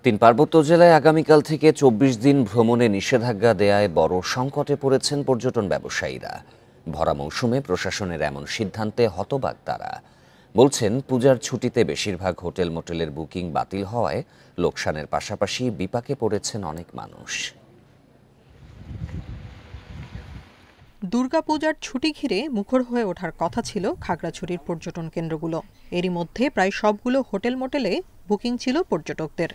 তিন পার্বত্য জেলায় আগামীকাল থেকে ২৪ দিন ভ্রমণে নিষেধাজ্ঞা দেয়ায় বড় সংকটে পড়েছেন পর্যটন ব্যবসায়ীরা। ভরা মৌসুমে প্রশাসনের এমন সিদ্ধান্তে হতবাক তারা। বলছেন, পূজার ছুটিতে বেশিরভাগ হোটেল মোটেলের বুকিং বাতিল হওয়ায় লোকসানের পাশাপাশি বিপাকে পড়েছেন অনেক মানুষ। দুর্গাপূজার ছুটি ঘিরে মুখর হয়ে ওঠার কথা ছিল খাগড়াছড়ির পর্যটন কেন্দ্রগুলো। এরই মধ্যে প্রায় সবগুলো হোটেল মোটেলে বুকিং ছিল পর্যটকদের।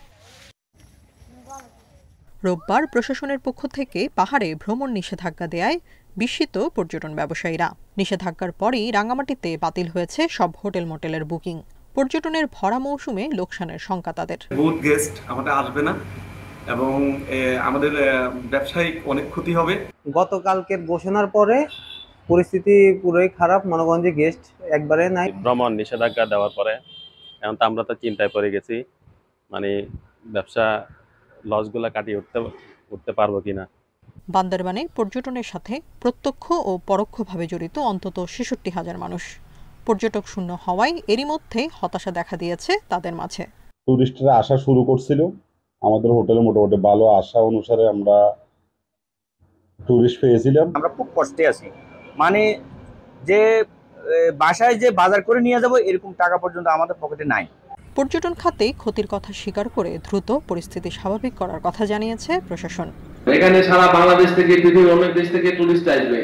রোববার প্রশাসনের পক্ষ থেকে পাহাড়ে ভ্রমণ নিষেধাজ্ঞা দেয়ায় বিস্মিত পর্যটন ব্যবসায়ীরা। নিষেধাজ্ঞার পরই রাঙামাটিতে বাতিল হয়েছে সব হোটেল মোটেলের বুকিং। পর্যটনের ভরা মৌসুমে লোকসানের শঙ্কা তাদের। বহুত গেস্ট আমাদের আসবে না এবং আমাদের ব্যবসায়িক অনেক ক্ষতি হবে। গতকালকের ঘোষণার পরে পরিস্থিতি পুরোই খারাপ, মনে করেন যে গেস্ট একবারে নাই। ভ্রমণ নিষেধাজ্ঞা দেওয়ার পরে এখন তো আমরা তো চিন্তায় পড়ে গেছি, মানে ব্যবসা লসগুলা কাটিয়ে উঠতে পারবো কিনা। বান্দরবানে পর্যটনের সাথে প্রত্যক্ষ ও পরোক্ষভাবে জড়িত অন্তত ৬৬,০০০ মানুষ। পর্যটক শূন্য হওয়ায় এরই মধ্যে হতাশা দেখা দিয়েছে তাদের মাঝে। টুরিস্টরা আসা শুরু করছিল, আমাদের হোটেলে মোটামুটি ভালো আশা অনুসারে আমরা টুরিস্ট পেয়েছিলাম। আমরা খুব কষ্টে আছি, মানে যে বাসায় যে বাজার করে নিয়ে যাব এরকম টাকা পর্যন্ত আমাদের পকেটে নাই। পর্যটন খাতে ক্ষতির কথা স্বীকার করে দ্রুত পরিস্থিতি স্বাভাবিক করার কথা জানিয়েছে প্রশাসন। এখানে সারা বাংলাদেশ থেকে পৃথিবীর অনেক দেশ থেকে টুরিস্ট আসবে,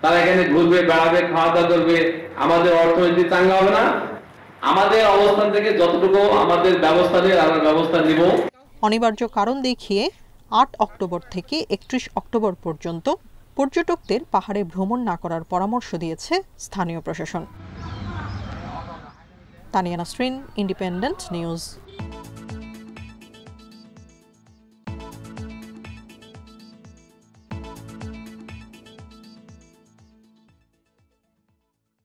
তারা এখানে ঘুরবে, বেড়াবে, খাওয়া দাওয়া করবে। আমাদের অর্থনীতি চাঙ্গা হবে না। আমাদের অবস্থান থেকে যতটুকু আমাদের ব্যবস্থা নিয়ে আমরা ব্যবস্থা নিব। অনিবার্য কারণ দেখিয়ে ৮ অক্টোবর থেকে ৩১ অক্টোবর পর্যন্ত পর্যটকদের পাহাড়ে ভ্রমণ না করার পরামর্শ দিয়েছে স্থানীয় প্রশাসন। Tania Nasrin, independent news.